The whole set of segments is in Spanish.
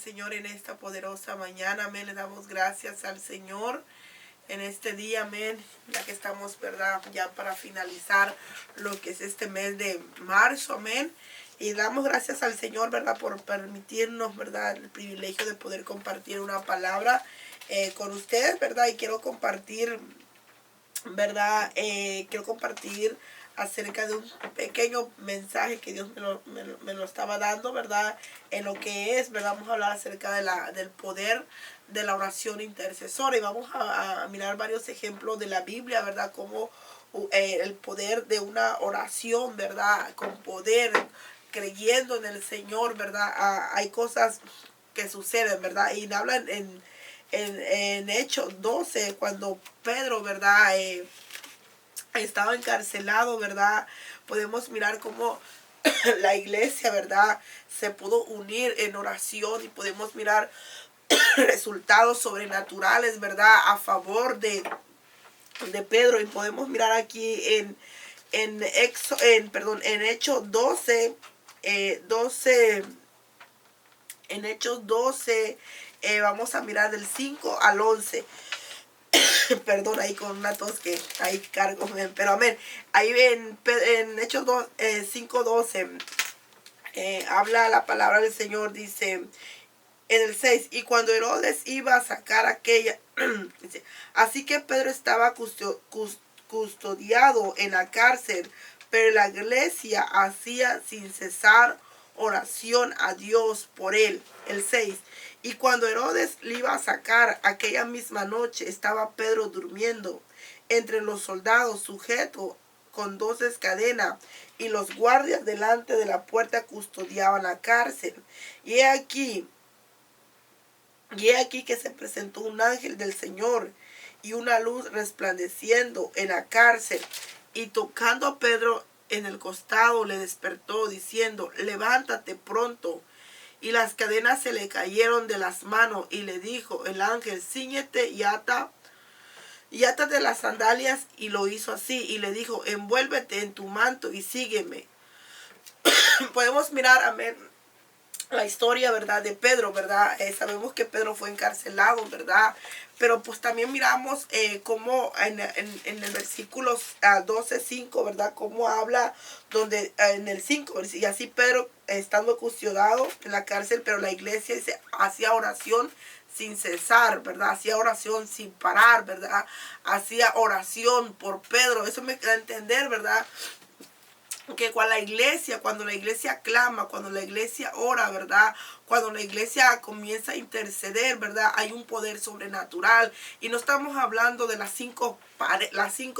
Señor, en esta poderosa mañana, amén. Le damos gracias al Señor en este día, amén. Ya que estamos, ¿verdad? Ya para finalizar lo que es este mes de marzo, amén. Y damos gracias al Señor, ¿verdad? Por permitirnos, ¿verdad? El privilegio de poder compartir una palabra con ustedes, ¿verdad? Y quiero compartir, ¿verdad? Quiero compartir acerca de un pequeño mensaje que Dios me lo estaba dando, ¿verdad? En lo que es, ¿verdad? Vamos a hablar acerca del poder de la oración intercesora y vamos a mirar varios ejemplos de la Biblia, ¿verdad? Como el poder de una oración, ¿verdad? Con poder, creyendo en el Señor, ¿verdad? Hay cosas que suceden, ¿verdad? Y hablan en Hechos 12, cuando Pedro, ¿verdad? Estaba encarcelado, ¿verdad? Podemos mirar cómo la iglesia, ¿verdad? Se pudo unir en oración y podemos mirar resultados sobrenaturales, ¿verdad? A favor de Pedro. Y podemos mirar aquí en Hechos 12, 12, en Hechos 12, vamos a mirar del 5 al 11. Perdón, ahí con una tos que ahí cargo, pero amén. Ahí en Hechos 5:12 habla la palabra del Señor, dice en el 6, y cuando Herodes iba a sacar aquella, dice, así que Pedro estaba custodiado en la cárcel, pero la iglesia hacía sin cesar oración a Dios por él. El 6. Y cuando Herodes le iba a sacar aquella misma noche, estaba Pedro durmiendo entre los soldados, sujeto con 12 cadenas, y los guardias delante de la puerta custodiaban la cárcel. Y he aquí que se presentó un ángel del Señor y una luz resplandeciendo en la cárcel, y tocando a Pedro en el costado le despertó diciendo, levántate pronto. Y las cadenas se le cayeron de las manos, y le dijo el ángel, cíñete y átate las sandalias, y lo hizo así, y le dijo, envuélvete en tu manto y sígueme. Podemos mirar, amén, la historia, ¿verdad? De Pedro, ¿verdad? Sabemos que Pedro fue encarcelado, ¿verdad? Pero pues también miramos cómo en el versículo 12:5, ¿verdad? Cómo habla donde en el 5, y así Pedro estando custodiado en la cárcel, pero la iglesia dice, hacía oración sin cesar, ¿verdad? Hacía oración sin parar, ¿verdad? Hacía oración por Pedro. Eso me da a entender, ¿verdad? Que cuando la iglesia clama, cuando la iglesia ora, ¿verdad? Cuando la iglesia comienza a interceder, ¿verdad? Hay un poder sobrenatural. Y no estamos hablando de las cinco,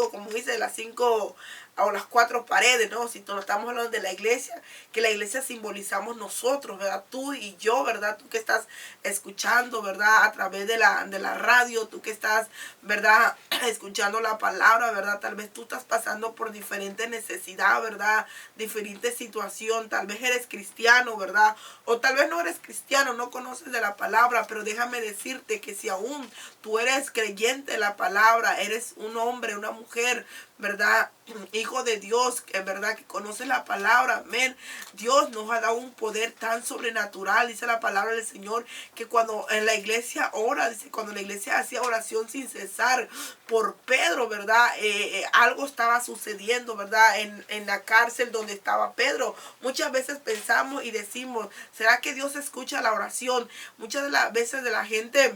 como dice, las 5 o las 4 paredes, ¿no? Si no estamos hablando de la iglesia, que la iglesia simbolizamos nosotros, ¿verdad? Tú y yo, ¿verdad? Tú que estás escuchando, ¿verdad? A través de la radio, tú que estás, ¿verdad? Escuchando la palabra, ¿verdad? Tal vez tú estás pasando por diferentes necesidades, ¿verdad? Diferente situación, tal vez eres cristiano, ¿verdad? O tal vez no eres cristiano, no conoces de la palabra, pero déjame decirte que si aún tú eres creyente de la palabra, eres un hombre, una mujer, ¿verdad? Hijo de Dios, ¿verdad? Que conoce la palabra, amén. Dios nos ha dado un poder tan sobrenatural, dice la palabra del Señor, que cuando en la iglesia ora, dice, cuando la iglesia hacía oración sin cesar por Pedro, ¿verdad? Algo estaba sucediendo, ¿verdad? En la cárcel donde estaba Pedro. Muchas veces pensamos y decimos, ¿será que Dios escucha la oración? Muchas de las veces de la gente,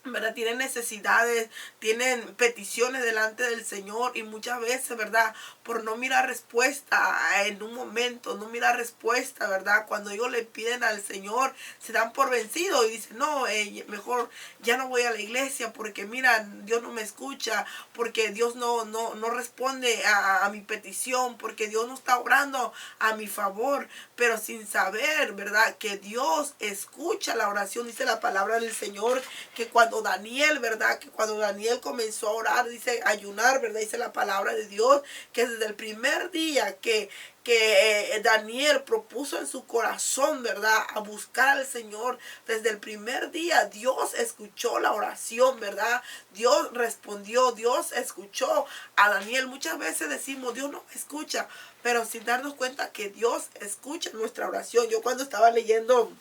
¿verdad? Tienen necesidades, tienen peticiones delante del Señor, y muchas veces, ¿verdad? Por no mirar respuesta en un momento, no mirar respuesta, ¿verdad? Cuando ellos le piden al Señor, se dan por vencidos y dicen, no, mejor ya no voy a la iglesia porque mira, Dios no me escucha, porque Dios no responde a mi petición, porque Dios no está obrando a mi favor, pero sin saber, ¿verdad? Que Dios escucha la oración. Dice la palabra del Señor que cuando Daniel, ¿verdad? Que cuando Daniel comenzó a orar, dice ayunar, ¿verdad? Dice la palabra de Dios que desde el primer día que Daniel propuso en su corazón, ¿verdad? A buscar al Señor, desde el primer día Dios escuchó la oración, ¿verdad? Dios respondió, Dios escuchó a Daniel. Muchas veces decimos, Dios no me escucha, pero sin darnos cuenta que Dios escucha nuestra oración. Yo cuando estaba leyendo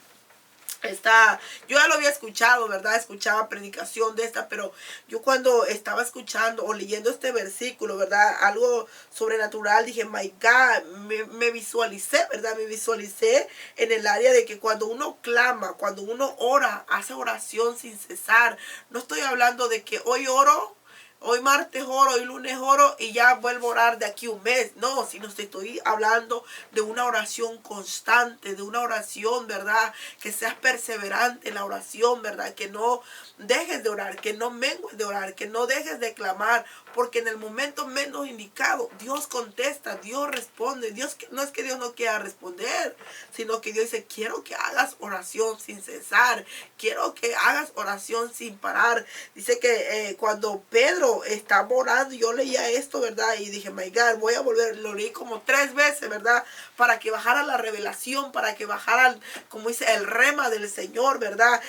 Yo ya lo había escuchado, ¿verdad? Escuchaba predicación de esta, pero yo cuando estaba escuchando o leyendo este versículo, ¿verdad? Algo sobrenatural, dije, my God, me visualicé, ¿verdad? Me visualicé en el área de que cuando uno clama, cuando uno ora, hace oración sin cesar. No estoy hablando de que hoy oro, hoy martes oro, hoy lunes oro y ya vuelvo a orar de aquí un mes. No, sino estoy hablando de una oración constante, de una oración, ¿verdad? Que seas perseverante en la oración, ¿verdad? Que no dejes de orar, que no mengues de orar, que no dejes de clamar, porque en el momento menos indicado Dios contesta, Dios responde. No es que Dios no quiera responder, sino que Dios dice, quiero que hagas oración sin cesar, quiero que hagas oración sin parar. Dice que cuando Pedro estaba orando, yo leía esto, ¿verdad? Y dije, my God, voy a volver, lo leí como 3 veces, ¿verdad? Para que bajara la revelación, para que bajara, como dice, el rema del Señor, ¿verdad?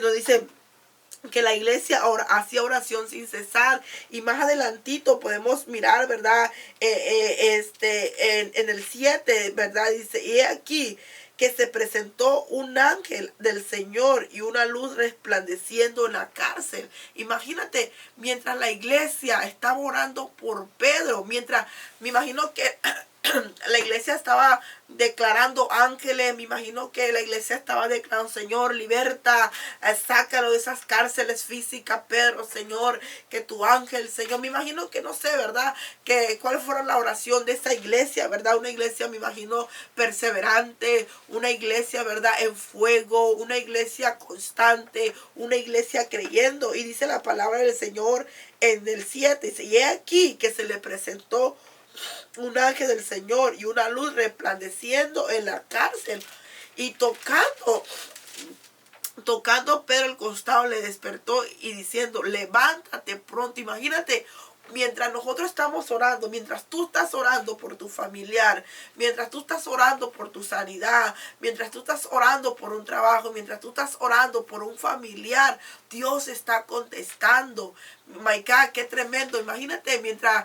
Nos dice que la iglesia hacía oración sin cesar, y más adelantito podemos mirar, ¿verdad? En el 7, ¿verdad? Dice, y aquí que se presentó un ángel del Señor y una luz resplandeciendo en la cárcel. Imagínate, mientras la iglesia estaba orando por Pedro, mientras, me imagino que la iglesia estaba declarando ángeles, me imagino que la iglesia estaba declarando, Señor, liberta, sácalo de esas cárceles físicas, Pedro, Señor, que tu ángel, Señor, me imagino que no sé, ¿verdad? Que cuál fuera la oración de esa iglesia, ¿verdad? Una iglesia, me imagino, perseverante, una iglesia, ¿verdad? En fuego, una iglesia constante, una iglesia creyendo. Y dice la palabra del Señor en el 7, dice, y he aquí que se le presentó un ángel del Señor y una luz resplandeciendo en la cárcel, y tocando Pedro el costado, le despertó y diciendo, levántate pronto. Imagínate, mientras nosotros estamos orando, mientras tú estás orando por tu familiar, mientras tú estás orando por tu sanidad, mientras tú estás orando por un trabajo, mientras tú estás orando por un familiar, Dios está contestando. My God, qué tremendo. Imagínate, mientras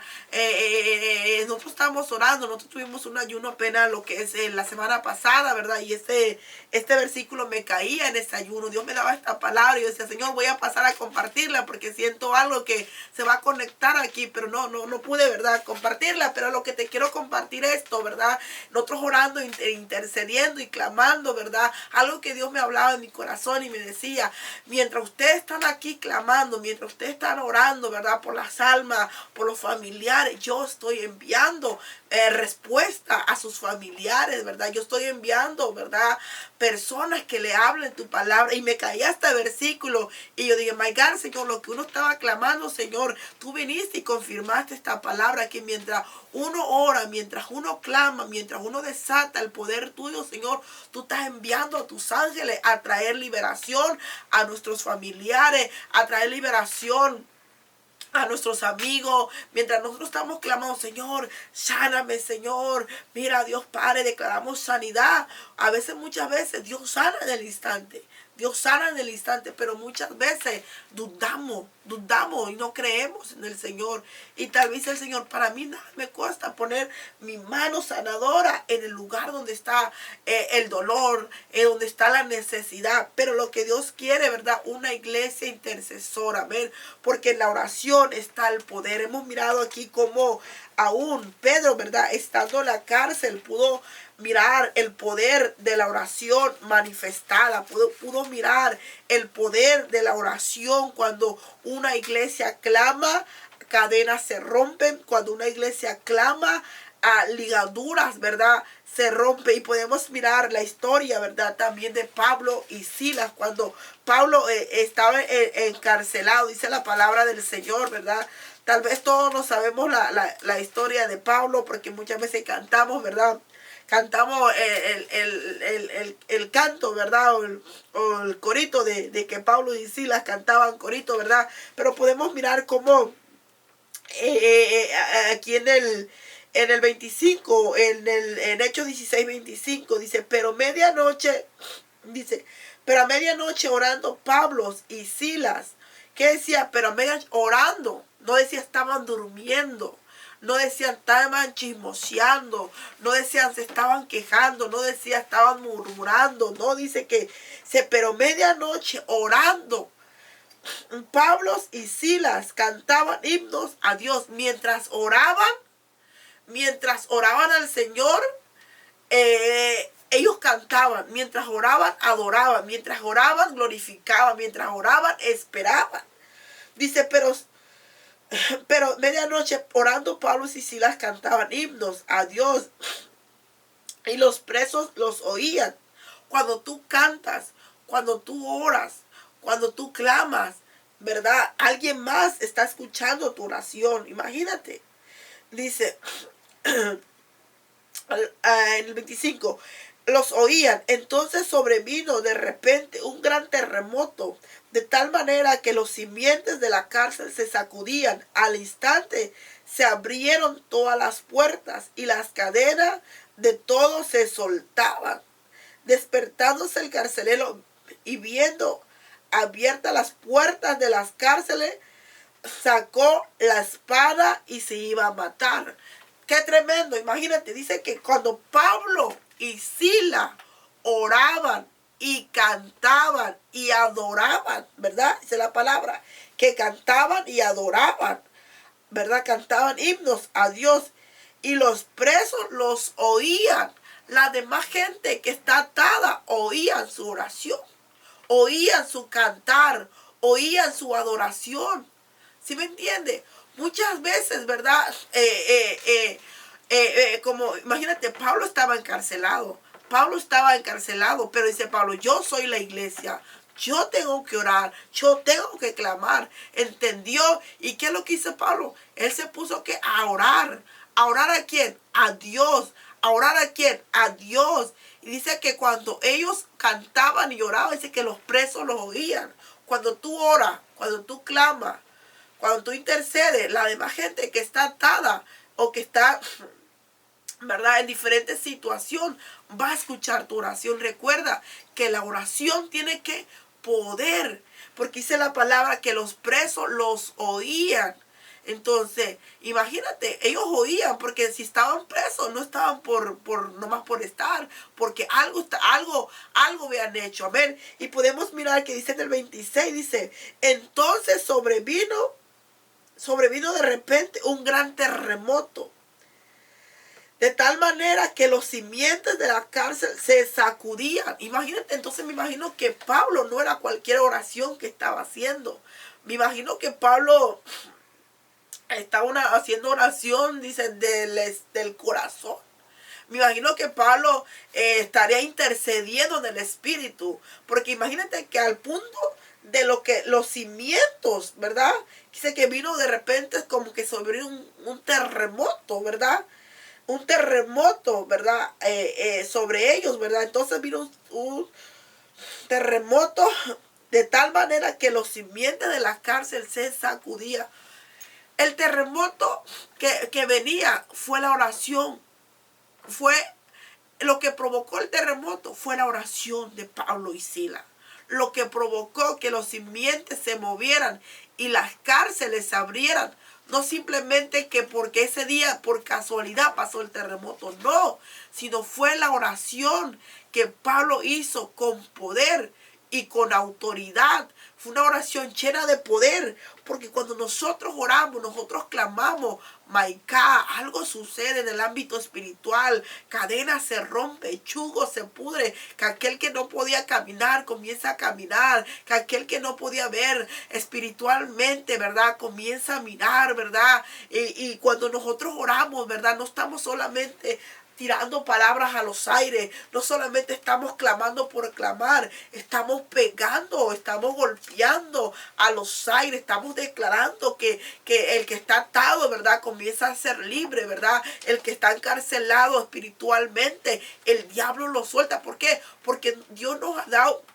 nosotros estamos orando, nosotros tuvimos un ayuno apenas lo que es la semana pasada, ¿verdad? Y este versículo me caía en ese ayuno. Dios me daba esta palabra y yo decía, Señor, voy a pasar a compartirla porque siento algo que se va a conectar aquí, pero no pude, ¿verdad? Compartirla, pero lo que te quiero compartir esto, ¿verdad? Nosotros orando, intercediendo y clamando, ¿verdad? Algo que Dios me hablaba en mi corazón y me decía, mientras ustedes están aquí clamando, mientras ustedes están orando, ¿verdad? Por las almas, por los familiares, yo estoy enviando respuesta a sus familiares, ¿verdad? Yo estoy enviando, ¿verdad? Personas que le hablen tu palabra. Y me caía este versículo y yo dije, my God, Señor, lo que uno estaba clamando, Señor, tú viniste y confirmaste esta palabra, que mientras uno ora, mientras uno clama, mientras uno desata el poder tuyo, Señor, tú estás enviando a tus ángeles a traer liberación a nuestros familiares, a traer liberación a nuestros amigos, mientras nosotros estamos clamando, Señor, sáname, Señor, mira, Dios Padre, declaramos sanidad. A veces, muchas veces, Dios sana en el instante. Dios sana en el instante, pero muchas veces dudamos y no creemos en el Señor. Y tal vez el Señor, para mí nada me cuesta poner mi mano sanadora en el lugar donde está el dolor, donde está la necesidad. Pero lo que Dios quiere, ¿verdad? Una iglesia intercesora, amén. Porque en la oración está el poder. Hemos mirado aquí cómo aún Pedro, ¿verdad? Estando en la cárcel, pudo mirar el poder de la oración manifestada, pudo mirar el poder de la oración. Cuando una iglesia clama, cadenas se rompen. Cuando una iglesia clama, a ligaduras, ¿verdad? Se rompe. Y podemos mirar la historia, ¿verdad? También de Pablo y Silas, cuando Pablo estaba encarcelado, dice la palabra del Señor, ¿verdad? Tal vez todos no sabemos la historia de Pablo, porque muchas veces cantamos, ¿verdad? Cantamos el canto, ¿verdad? O el corito de que Pablo y Silas cantaban corito, ¿verdad? Pero podemos mirar cómo aquí en el 25, en Hechos 16, 25, dice, pero a medianoche orando Pablo y Silas. ¿Qué decía? Pero a medianoche orando. No decía estaban durmiendo. no decían estaban chismoseando, no decían se estaban quejando, no decía estaban murmurando, no dice que pero medianoche orando. Pablo y Silas cantaban himnos a Dios mientras oraban al Señor. Ellos cantaban, mientras oraban adoraban, mientras oraban glorificaban, mientras oraban esperaban. Dice, pero medianoche orando Pablo y Silas cantaban himnos a Dios y los presos los oían. Cuando tú cantas, cuando tú oras, cuando tú clamas, ¿verdad? Alguien más está escuchando tu oración. Imagínate. Dice en el 25, los oían. Entonces sobrevino de repente un gran terremoto, de tal manera que los simientes de la cárcel se sacudían. Al instante se abrieron todas las puertas y las cadenas de todos se soltaban. Despertándose el carcelero y viendo abiertas las puertas de las cárceles, sacó la espada y se iba a matar. Qué tremendo. Imagínate, dice que cuando Pablo y Silas oraban y cantaban y adoraban, ¿verdad? Esa es la palabra, que cantaban y adoraban, ¿verdad? Cantaban himnos a Dios y los presos los oían. La demás gente que está atada oían su oración, oían su cantar, oían su adoración. ¿Sí me entiende? Muchas veces, ¿verdad? Como imagínate, Pablo estaba encarcelado. Pero dice Pablo, yo soy la iglesia. Yo tengo que orar, yo tengo que clamar. ¿Entendió? ¿Y qué es lo que hizo Pablo? Él se puso que a orar. ¿A orar a quién? A Dios. ¿A orar a quién? A Dios. Y dice que cuando ellos cantaban y oraban, dice que los presos los oían. Cuando tú oras, cuando tú clamas, cuando tú intercedes, la demás gente que está atada o que está, ¿verdad?, en diferentes situaciones, va a escuchar tu oración. Recuerda que la oración tiene que poder, porque dice la palabra que los presos los oían. Entonces, imagínate, ellos oían, porque si estaban presos, no estaban nomás por estar, porque algo habían hecho. Amén. Y podemos mirar que dice en el 26, dice, entonces sobrevino de repente un gran terremoto, de tal manera que los simientes de la cárcel se sacudían. Imagínate, entonces me imagino que Pablo no era cualquier oración que estaba haciendo. Me imagino que Pablo estaba haciendo oración, dicen, del corazón. Me imagino que Pablo estaría intercediendo en el Espíritu. Porque imagínate que al punto de lo que los cimientos, ¿verdad? Dice que vino de repente como que sobre un terremoto, ¿verdad? Un terremoto, ¿verdad? Sobre ellos, ¿verdad? Entonces vino un terremoto de tal manera que los simientes de la cárcel se sacudían. El terremoto que venía fue la oración. Fue lo que provocó el terremoto, fue la oración de Pablo y Silas. Lo que provocó que los simientes se movieran y las cárceles se abrieran. No simplemente que porque ese día por casualidad pasó el terremoto, no, sino fue la oración que Pablo hizo con poder y con autoridad. Fue una oración llena de poder, porque cuando nosotros oramos, nosotros clamamos, Maicá, algo sucede en el ámbito espiritual, cadena se rompe, yugo se pudre, que aquel que no podía caminar comienza a caminar, que aquel que no podía ver espiritualmente, ¿verdad?, comienza a mirar, ¿verdad? Y cuando nosotros oramos, ¿verdad?, no estamos solamente tirando palabras a los aires, no solamente estamos clamando por clamar, estamos pegando, estamos golpeando a los aires, estamos declarando que el que está atado, ¿verdad?, comienza a ser libre, ¿verdad? El que está encarcelado espiritualmente, el diablo lo suelta. ¿Por qué? Porque Dios nos ha dado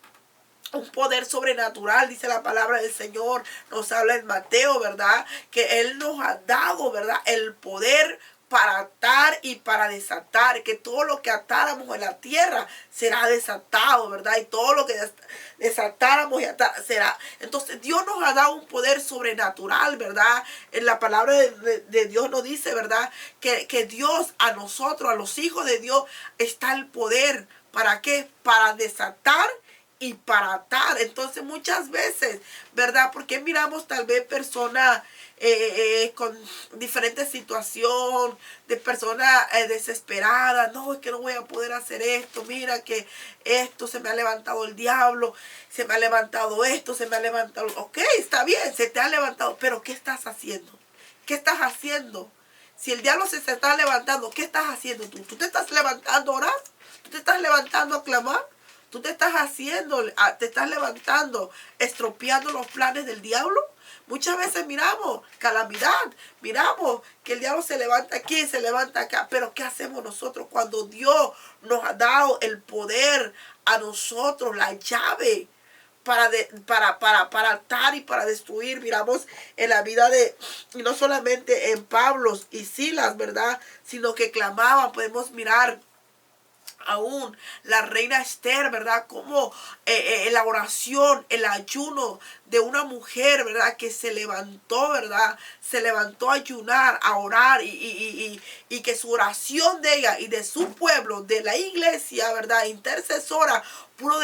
un poder sobrenatural, dice la palabra del Señor, nos habla en Mateo, ¿verdad?, que Él nos ha dado, ¿verdad?, el poder para atar y para desatar, que todo lo que atáramos en la tierra será desatado, ¿verdad? Y todo lo que desatáramos y será. Entonces Dios nos ha dado un poder sobrenatural, ¿verdad? En la palabra de Dios nos dice, ¿verdad? Que Dios a nosotros, a los hijos de Dios, está el poder. ¿Para qué? Para desatar y para atar. Entonces muchas veces, ¿verdad? Porque miramos tal vez personas con diferentes situaciones, de personas desesperadas. No, es que no voy a poder hacer esto. Mira que esto, se me ha levantado el diablo, se me ha levantado esto, se me ha levantado. Ok, está bien, se te ha levantado, pero ¿qué estás haciendo? ¿Qué estás haciendo? Si el diablo se está levantando, ¿qué estás haciendo tú? ¿Tú te estás levantando a orar? ¿Tú te estás levantando a clamar? ¿Tú te estás levantando, estropeando los planes del diablo? Muchas veces miramos calamidad, miramos que el diablo se levanta aquí, se levanta acá. Pero ¿qué hacemos nosotros cuando Dios nos ha dado el poder a nosotros, la llave para atar y para destruir? Miramos en la vida y no solamente en Pablo y Silas, ¿verdad? Sino que clamaban. Podemos mirar aún la reina Esther, ¿verdad? Como la oración, el ayuno de una mujer, ¿verdad? Que se levantó, ¿verdad? Se levantó a ayunar, a orar y que su oración de ella y de su pueblo, de la iglesia, ¿verdad? Intercesora, pudo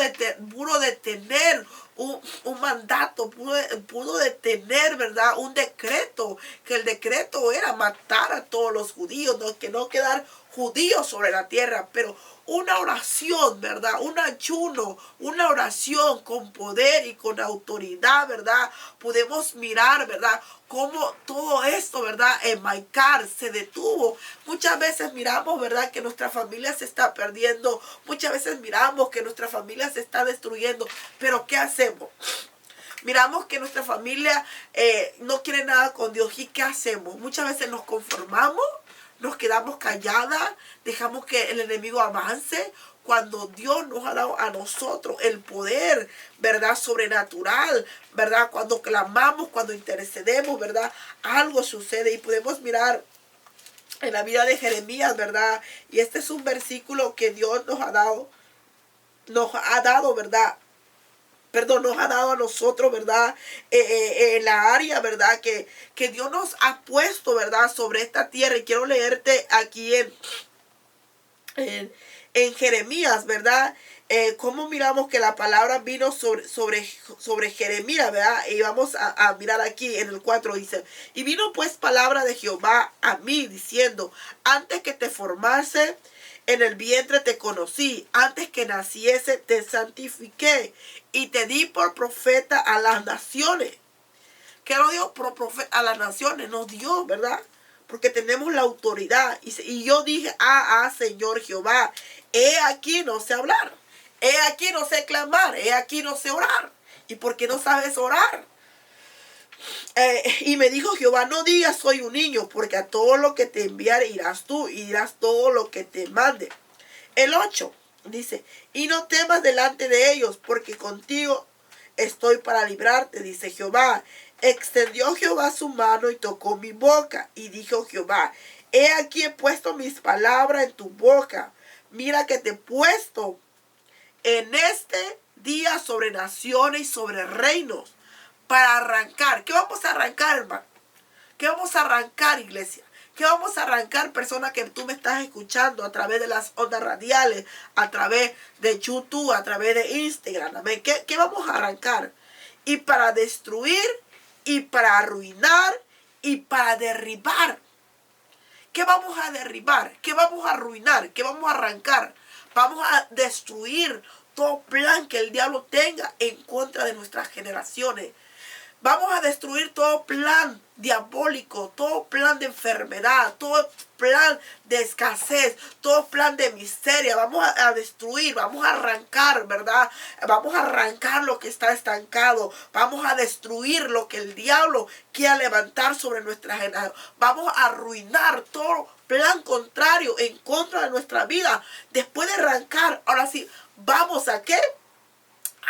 detener un mandato, pudo detener, ¿verdad? Un decreto, que el decreto era matar a todos los judíos, ¿no? Que no quedar judíos sobre la tierra, pero una oración, ¿verdad? Un ayuno, una oración con poder y con autoridad, ¿verdad? Podemos mirar, ¿verdad? Cómo todo esto, ¿verdad? En Maicar se detuvo. Muchas veces miramos, ¿verdad? Que nuestra familia se está perdiendo. Muchas veces miramos que nuestra familia se está destruyendo. Pero ¿qué hacemos? Miramos que nuestra familia no quiere nada con Dios. ¿Y qué hacemos? Muchas veces nos conformamos, nos quedamos calladas, dejamos que el enemigo avance, cuando Dios nos ha dado a nosotros el poder, ¿verdad? Sobrenatural, ¿verdad? Cuando clamamos, cuando intercedemos, ¿verdad? Algo sucede. Y podemos mirar en la vida de Jeremías, ¿verdad? Y este es un versículo que Dios nos ha dado, ¿verdad? Perdón, nos ha dado a nosotros, ¿verdad? En la área, ¿verdad? Que Dios nos ha puesto, ¿verdad? Sobre esta tierra. Y quiero leerte aquí en Jeremías, ¿verdad? Cómo miramos que la palabra vino sobre Jeremías, ¿verdad? Y vamos a mirar aquí en el 4, dice: y vino pues palabra de Jehová a mí, diciendo: antes que te formase en el vientre te conocí, antes que naciese te santifiqué y te di por profeta a las naciones. ¿Qué nos dio por profeta a las naciones? Nos dio, ¿verdad? Porque tenemos la autoridad. Y yo dije: Señor Jehová, he aquí no sé hablar, he aquí no sé clamar, he aquí no sé orar. ¿Y por qué no sabes orar? Y me dijo Jehová: no digas soy un niño, porque a todo lo que te enviare irás tú, y dirás todo lo que te mande. El 8 dice: y no temas delante de ellos, porque contigo estoy para librarte, dice Jehová. Extendió Jehová su mano y tocó mi boca, y dijo Jehová: he aquí he puesto mis palabras en tu boca. Mira que te he puesto en este día sobre naciones y sobre reinos, para arrancar. ¿Qué vamos a arrancar, hermano? ¿Qué vamos a arrancar, iglesia? ¿Qué vamos a arrancar, persona que tú me estás escuchando a través de las ondas radiales, a través de YouTube, a través de Instagram? ¿Amén? ¿Qué vamos a arrancar? Y para destruir, y para arruinar, y para derribar. ¿Qué vamos a derribar? ¿Qué vamos a arruinar? ¿Qué vamos a arrancar? Vamos a destruir todo plan que el diablo tenga en contra de nuestras generaciones. Vamos a destruir todo plan diabólico, todo plan de enfermedad, todo plan de escasez, todo plan de miseria. Vamos a destruir, vamos a arrancar, ¿verdad? Vamos a arrancar lo que está estancado. Vamos a destruir lo que el diablo quiera levantar sobre nuestra generación. Vamos a arruinar todo plan contrario en contra de nuestra vida. Después de arrancar, ahora sí, ¿vamos a qué?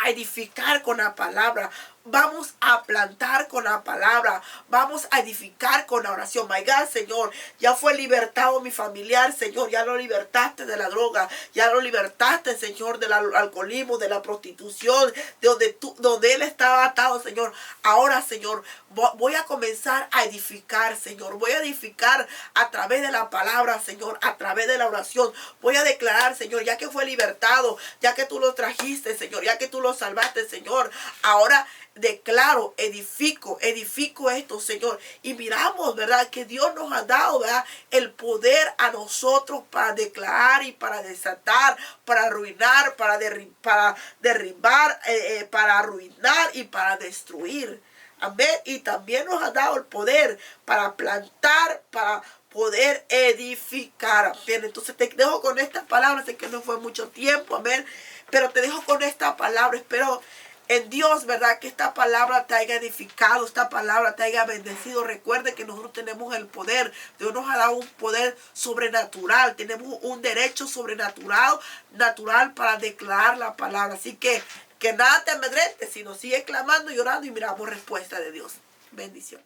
A edificar con la palabra. vamos a plantar con la palabra, vamos a edificar con la oración. My God, Señor, ya fue libertado mi familiar, Señor, ya lo libertaste de la droga, ya lo libertaste, Señor, del alcoholismo, de la prostitución, de donde él estaba atado, Señor. Ahora, Señor, voy a comenzar a edificar, Señor, voy a edificar a través de la palabra, Señor, a través de la oración. Voy a declarar, Señor, ya que fue libertado, ya que tú lo trajiste, Señor, ya que tú lo salvaste, Señor, ahora declaro, edifico esto, Señor. Y miramos, ¿verdad?, que Dios nos ha dado, ¿verdad?, el poder a nosotros para declarar y para desatar, para arruinar, para derribar, para arruinar y para destruir. Amén. Y también nos ha dado el poder para plantar, para poder edificar. Amén. Entonces te dejo con estas palabras. Sé que no fue mucho tiempo, amén, pero te dejo con esta palabra. Espero en Dios, ¿verdad?, que esta palabra te haya edificado, esta palabra te haya bendecido. Recuerde que nosotros tenemos el poder. Dios nos ha dado un poder sobrenatural. Tenemos un derecho sobrenatural para declarar la palabra. Así que nada te amedrente, sino sigue clamando y orando y miramos respuesta de Dios. Bendición.